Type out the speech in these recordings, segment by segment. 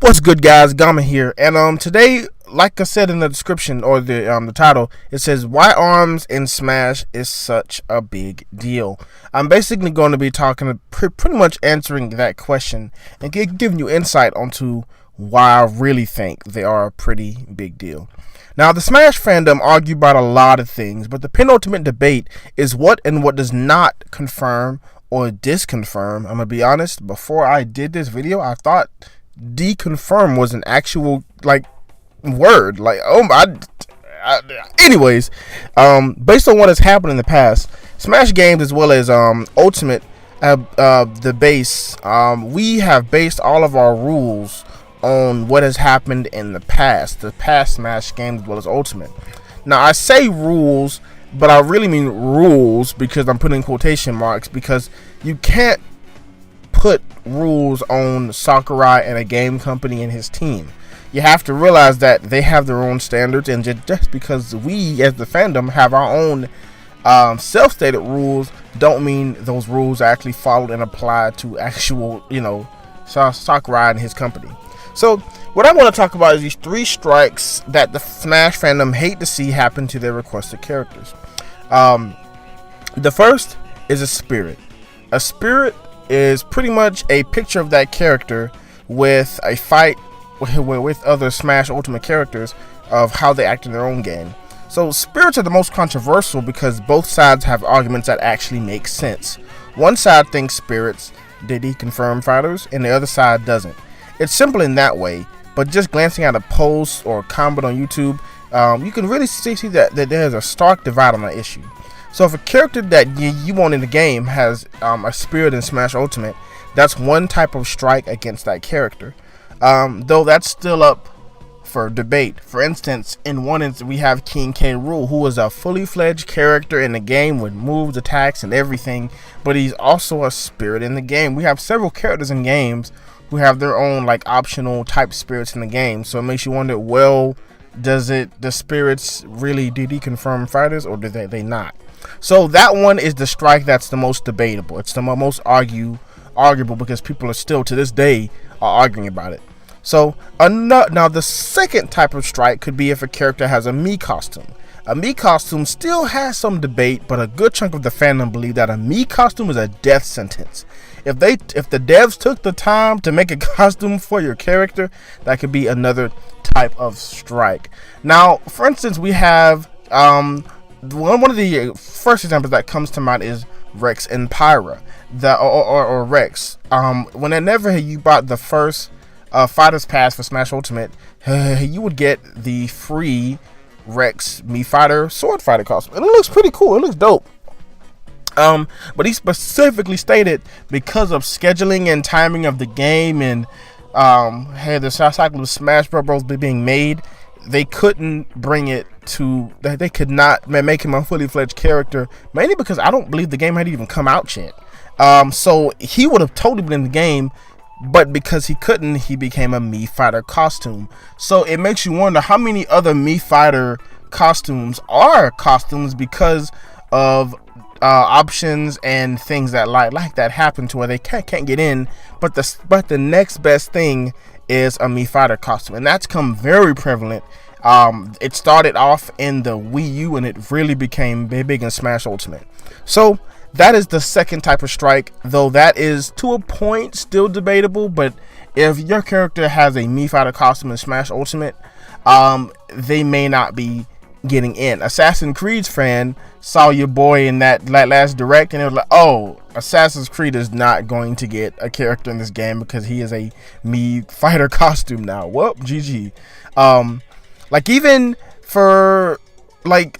What's good, guys? Gama here, and today, like I said in the description or the title, it says why arms in Smash is such a big deal. I'm basically going to be talking, pretty much answering that question and giving you insight onto why I really think they are a pretty big deal. Now, the Smash fandom argue about a lot of things, but the penultimate debate is what and what does not confirm or disconfirm. I'm gonna be honest. Before I did this video, I thought deconfirm was an actual word. Anyways, based on what has happened in the past, Smash games as well as Ultimate, the base, we have based all of our rules on what has happened in the past Smash games as well as Ultimate. Now, I say rules, but I really mean rules because I'm putting quotation marks, because you can't put rules on Sakurai and a game company and his team. You have to realize that they have their own standards, and just because we as the fandom have our own self-stated rules don't mean those rules are actually followed and applied to actual, Sakurai and his company. So what I want to talk about is these three strikes that the Smash fandom hate to see happen to their requested characters. The first is a spirit. A spirit is pretty much a picture of that character with a fight with other Smash Ultimate characters of how they act in their own game. So spirits are the most controversial because both sides have arguments that actually make sense. One side thinks spirits did deconfirm fighters and the other side doesn't. It's simple in that way, but just glancing at a post or a comment on YouTube, you can really see that there's a stark divide on that issue. So if a character that you want in the game has a spirit in Smash Ultimate, that's one type of strike against that character. Though that's still up for debate. For instance, in one instance, we have King K. Rool, who is a fully fledged character in the game with moves, attacks, and everything, but he's also a spirit in the game. We have several characters in games who have their own optional type spirits in the game, so it makes you wonder, well, the spirits really deconfirm fighters, or do they not? So that one is the strike that's the most debatable. It's the most arguable because people are still to this day are arguing about it. So now the second type of strike could be if a character has a Mii costume. A Mii costume still has some debate, but a good chunk of the fandom believe that a Mii costume is a death sentence. If the devs took the time to make a costume for your character, that could be another type of strike. Now, for instance, we have one of the first examples that comes to mind is Rex and Pyra, or Rex. Whenever you bought the first Fighters Pass for Smash Ultimate, you would get the free Rex Mii Fighter Sword Fighter costume, and it looks pretty cool. It looks dope. But he specifically stated because of scheduling and timing of the game and the cycle of Smash Bros. Being made, they couldn't bring it to, they could not make him a fully fledged character, mainly because I don't believe the game had even come out yet. So he would have totally been in the game, but because he couldn't, he became a Mii Fighter costume. So it makes you wonder how many other Mii Fighter costumes are costumes because of options and things that like that happen to where they can't get in, but the next best thing is a Mii Fighter costume, and that's come very prevalent. It started off in the Wii U and it really became big in Smash Ultimate. So that is the second type of strike, though that is to a point still debatable. But if your character has a Mii Fighter costume in Smash Ultimate, they may not be getting in. Assassin's Creed fan saw your boy in that last direct and it was like, oh, Assassin's Creed is not going to get a character in this game because he is a Mii Fighter costume now. Well, GG. Even for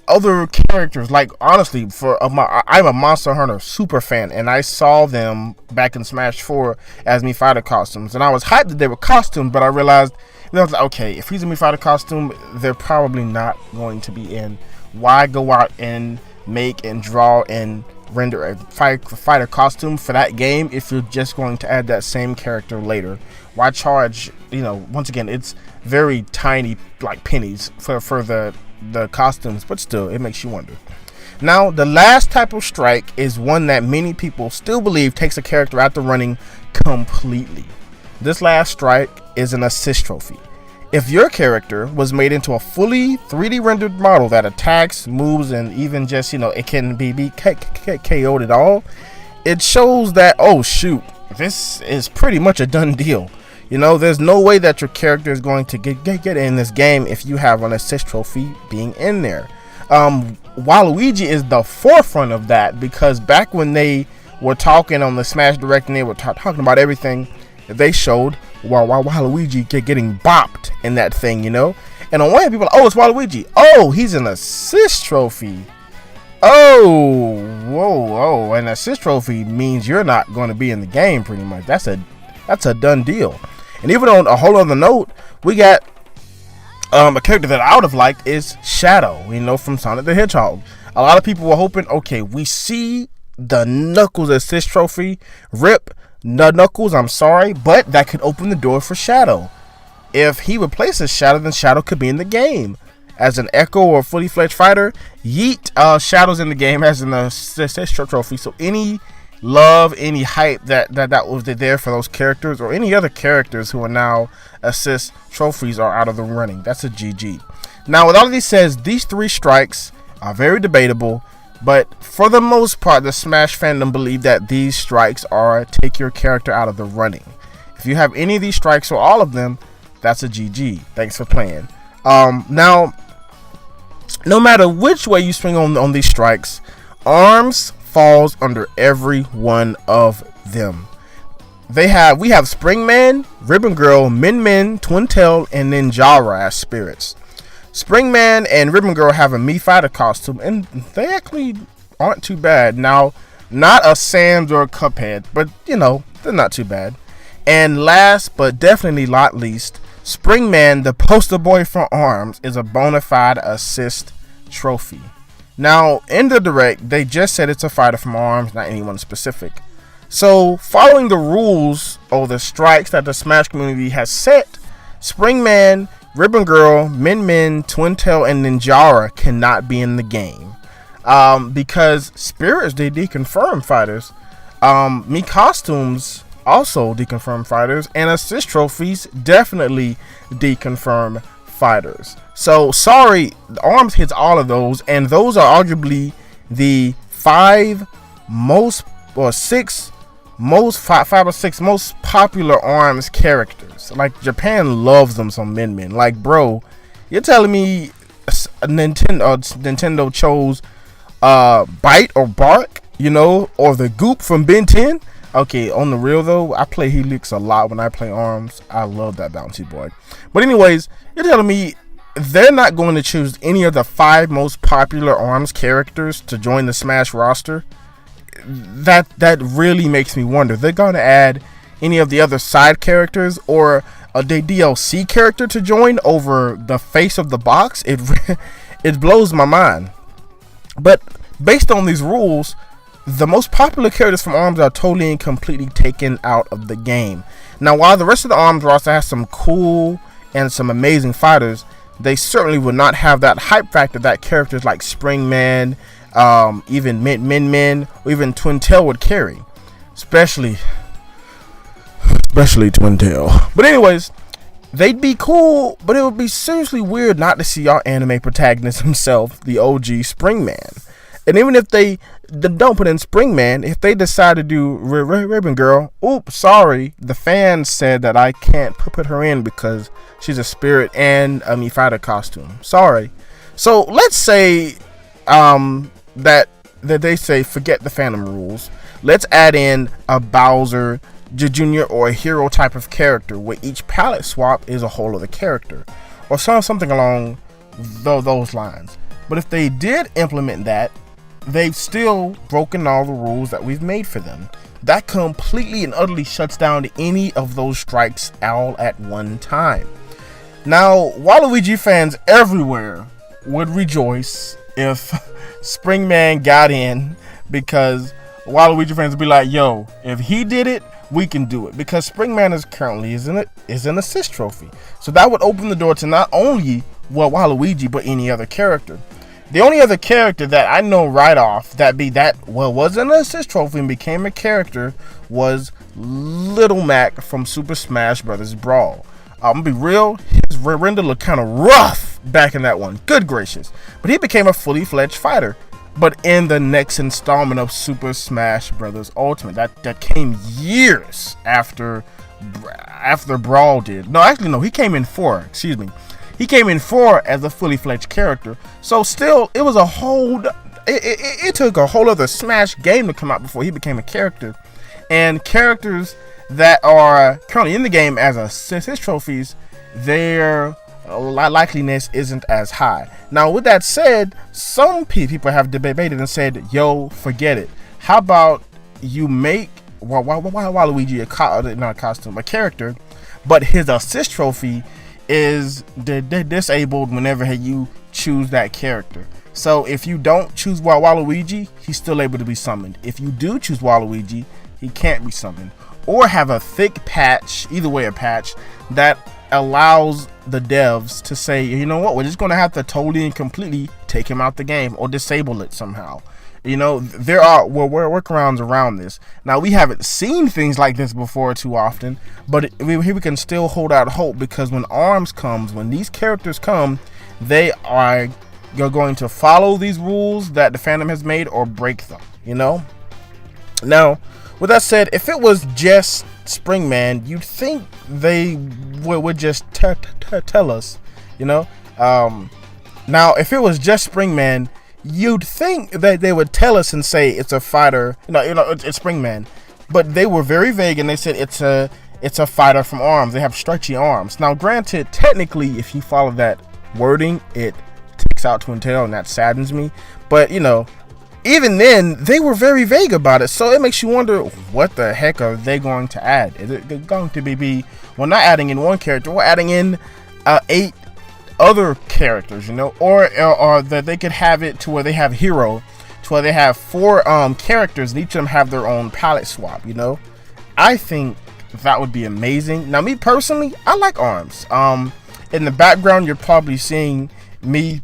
other characters, honestly, I'm a Monster Hunter super fan, and I saw them back in Smash 4 as Mii Fighter costumes, and I was hyped that they were costumes, but I realized, okay, if he's a Mii Fighter costume, they're probably not going to be in. Why go out and make and draw and render a fighter costume for that game if you're just going to add that same character later? Why charge, once again, it's very tiny, pennies for the costumes, but still, it makes you wonder. Now, the last type of strike is one that many people still believe takes a character out the running completely. this last strike is an assist trophy. If your character was made into a fully 3D rendered model that attacks, moves, and even just, it can be KO'd at all, it shows that, oh shoot, this is pretty much a done deal. There's no way that your character is going to get in this game if you have an assist trophy being in there. Waluigi is the forefront of that, because back when they were talking on the Smash Direct and they were talking about everything, they showed Waluigi getting bopped in that thing, And on one hand, people are like, oh, it's Waluigi. Oh, he's an assist trophy. Oh, whoa, an assist trophy means you're not going to be in the game pretty much. That's a done deal. And even on a whole other note, we got a character that I would have liked is Shadow, from Sonic the Hedgehog. A lot of people were hoping, okay, we see the Knuckles assist trophy. RIP Knuckles, I'm sorry, but that could open the door for Shadow. If he replaces Shadow, then Shadow could be in the game as an Echo or fully fledged fighter. Yeet, Shadow's in the game as an assist trophy. So any love, any hype that was there for those characters or any other characters who are now assist trophies are out of the running. That's a GG. Now, with all of these says, these 3 strikes are very debatable, but for the most part, the Smash fandom believe that these strikes are take your character out of the running. If you have any of these strikes or all of them, that's a GG. Thanks for playing. Now, no matter which way you swing on these strikes, Arms falls under every one of them. We have Springman, Ribbon Girl, Min Min, Twintelle, and Ninjara as spirits. Springman and Ribbon Girl have a Mii Fighter costume, and they actually aren't too bad. Now, not a Sans or a Cuphead, but they're not too bad. And last but definitely not least, Springman, the poster boy for Arms, is a bona fide assist trophy. Now, in the direct, they just said it's a fighter from Arms, not anyone specific. So, following the rules or the strikes that the Smash community has set, Springman, Ribbon Girl, Min Min, Twintelle, and Ninjara cannot be in the game. Because spirits, they deconfirm fighters. Mii costumes also deconfirm fighters. And assist trophies definitely deconfirm fighters. So, sorry, Arms hits all of those. And those are arguably the 5 or 6 most popular Arms characters. Like, Japan loves them, some Min Min. Like, bro, you're telling me Nintendo chose Bite or Bark, or the Goop from Ben 10? Okay, on the real though, I play Helix a lot when I play Arms. I love that bouncy boy. But anyways, you're telling me they're not going to choose any of the 5 most popular Arms characters to join the Smash roster? That really makes me wonder. They're going to add any of the other side characters or a DLC character to join over the face of the box? It blows my mind. But based on these rules, the most popular characters from Arms are totally and completely taken out of the game. Now, while the rest of the Arms roster has some cool and some amazing fighters, they certainly would not have that hype factor that characters like Springman, even Min Min, or even Twintelle would carry. Especially Twintelle. But anyways, they'd be cool, but it would be seriously weird not to see our anime protagonist himself, the OG Springman. And even if they don't put in Springman, if they decide to do Ribbon Girl, oops, sorry, the fans said that I can't put her in because she's a spirit and a Mii Fighter costume. Sorry. So let's say that they say forget the Phantom rules. Let's add in a Bowser Jr. or a hero type of character where each palette swap is a whole other character, or something along those lines. But if they did implement that, they've still broken all the rules that we've made for them. That completely and utterly shuts down any of those strikes all at one time. Now, Waluigi fans everywhere would rejoice if Springman got in, because Waluigi fans would be like, yo, if he did it, we can do it, because Springman is currently is an assist trophy. So that would open the door to not only Waluigi but any other character. The only other character that I know right off wasn't an assist trophy and became a character was Little Mac from Super Smash Bros. Brawl. I'm gonna be real, his render looked kind of rough back in that one. Good gracious. But he became a fully fledged fighter. But in the next installment of Super Smash Bros. Ultimate, that came years after Brawl did. No, actually no, he came in 4, excuse me. He came in 4 as a fully fledged character. So still, it was it took a whole other Smash game to come out before he became a character. And characters that are currently in the game as assist trophies, their likeliness isn't as high. Now, with that said, some people have debated and said, yo, forget it. How about you make Waluigi a character, but his assist trophy is disabled whenever you choose that character. So if you don't choose Waluigi, he's still able to be summoned. If you do choose Waluigi, he can't be summoned. Or have a thick patch, either way a patch, that allows the devs to say, you know what, we're just going to have to totally and completely take him out the game or disable it somehow. You know, there are workarounds around this. Now, we haven't seen things like this before too often, but we can still hold out hope, because when ARMS comes, when these characters come, you're going to follow these rules that the fandom has made or break them, you know? Now, with that said, if it was just Springman, you'd think they would just tell us, you know? Now, if it was just Springman, you'd think that they would tell us and say it's a fighter, it's Springman. But they were very vague, and they said it's a fighter from ARMS. They have stretchy arms. Now, granted, technically, if you follow that wording, it takes out Twintelle, and that saddens me. But, even then, they were very vague about it, so it makes you wonder, what the heck are they going to add? Is it going to be well, not adding in one character, we're adding in 8 other characters, or that they could have it to where they have Hero, to where they have 4 characters, and each of them have their own palette swap, I think that would be amazing. Now, me personally, I like ARMS. In the background, you're probably seeing me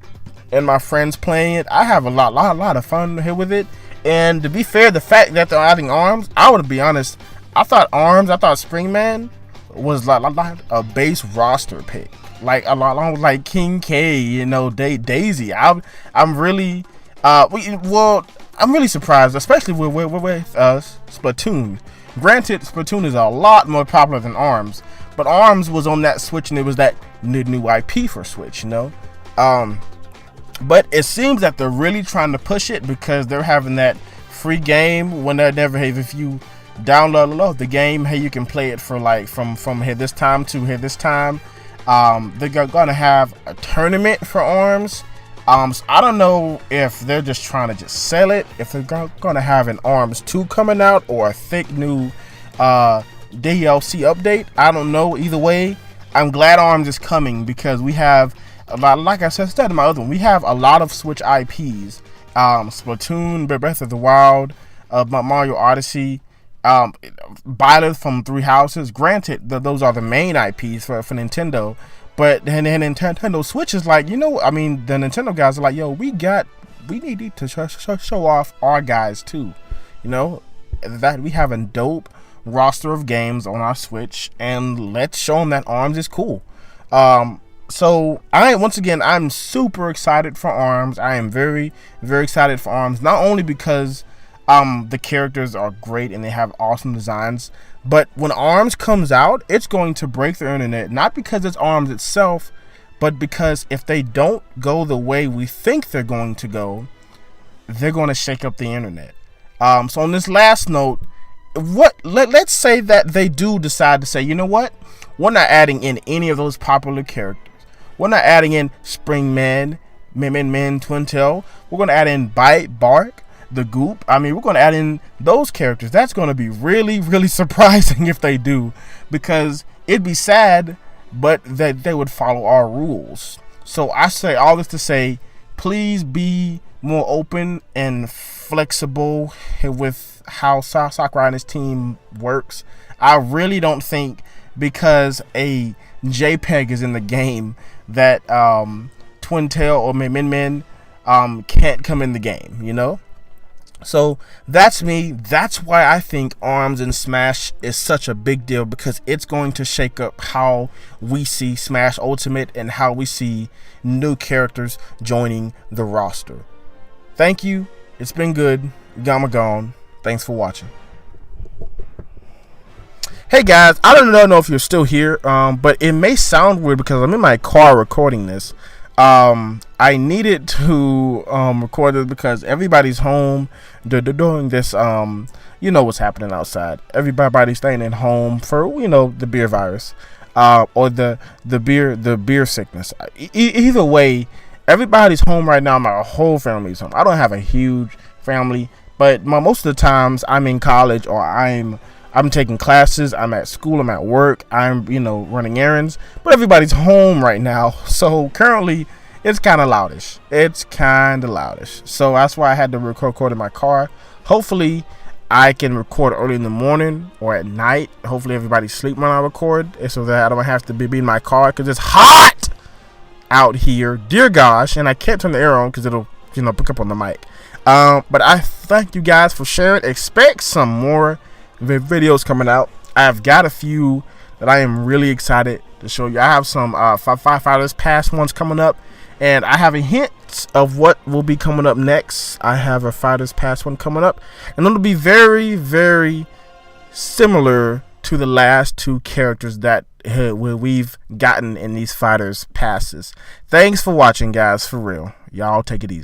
and my friends playing it. I have a lot of fun here with it. And to be fair, the fact that they're adding ARMS, I would be honest, I thought Springman was like a base roster pick, like along with like King K, Daisy. I'm really surprised, especially with Splatoon. Granted, Splatoon is a lot more popular than ARMS, but ARMS was on that Switch, and it was that new IP for Switch, But it seems that they're really trying to push it, because they're having that free game when if you download the game, you can play it for like from here this time to here this time. They're gonna have a tournament for ARMS. So I don't know if they're just trying to just sell it, if they're gonna have an ARMS 2 coming out, or a thick new DLC update. I don't know. Either way, I'm glad ARMS is coming, because we have like I said in my other one, we have a lot of Switch IPs. Splatoon, Breath of the Wild, Mario Odyssey, Byleth from Three Houses. Granted, those are the main IPs for Nintendo, but then Nintendo Switch is like, the Nintendo guys are like, yo, we need to show off our guys too, that we have a dope roster of games on our Switch, and let's show them that ARMS is cool. So I'm super excited for ARMS. I am very, very excited for ARMS, not only because the characters are great and they have awesome designs, but when ARMS comes out, it's going to break the internet, not because it's ARMS itself, but because if they don't go the way we think they're going to go, they're going to shake up the internet. So on this last note, let's say that they do decide to say, you know what, we're not adding in any of those popular characters. We're not adding in Springman, Min, Twintelle. We're going to add in Bite, Bark, the Goop. We're going to add in those characters. That's going to be really, really surprising if they do, because it'd be sad, but that they would follow our rules. So I say all this to say, please be more open and flexible with how Sakurai and his team works. I really don't think because a JPEG is in the game that Twintelle or Min can't come in the game, you know? So that's me. That's why I think ARMS and Smash is such a big deal, because it's going to shake up how we see Smash Ultimate and how we see new characters joining the roster. Thank you. It's been good. Gamma gone. Thanks for watching. Hey guys, I don't know if you're still here, but it may sound weird because I'm in my car recording this. I needed to record this because everybody's home. They're doing this. You know what's happening outside. Everybody's staying at home for the beer virus, or the beer sickness. Either way, everybody's home right now. My whole family's home. I don't have a huge family, but most of the times I'm in college, or I'm taking classes, I'm at school, I'm at work, I'm running errands, but everybody's home right now. So currently it's kind of loudish. So that's why I had to record in my car. Hopefully I can record early in the morning or at night. Hopefully everybody's asleep when I record, so that I don't have to be in my car, because it's hot out here, dear gosh, and I can't turn the air on because it'll pick up on the mic. But I thank you guys for sharing. Expect some more videos coming out. I've got a few that I am really excited to show you. I have some Fighters Pass ones coming up, and I have a hint of what will be coming up next. I have a Fighters Pass one coming up, and it'll be very, very similar to the last two characters that we've gotten in these Fighters Passes. Thanks for watching, guys. For real, y'all take it easy.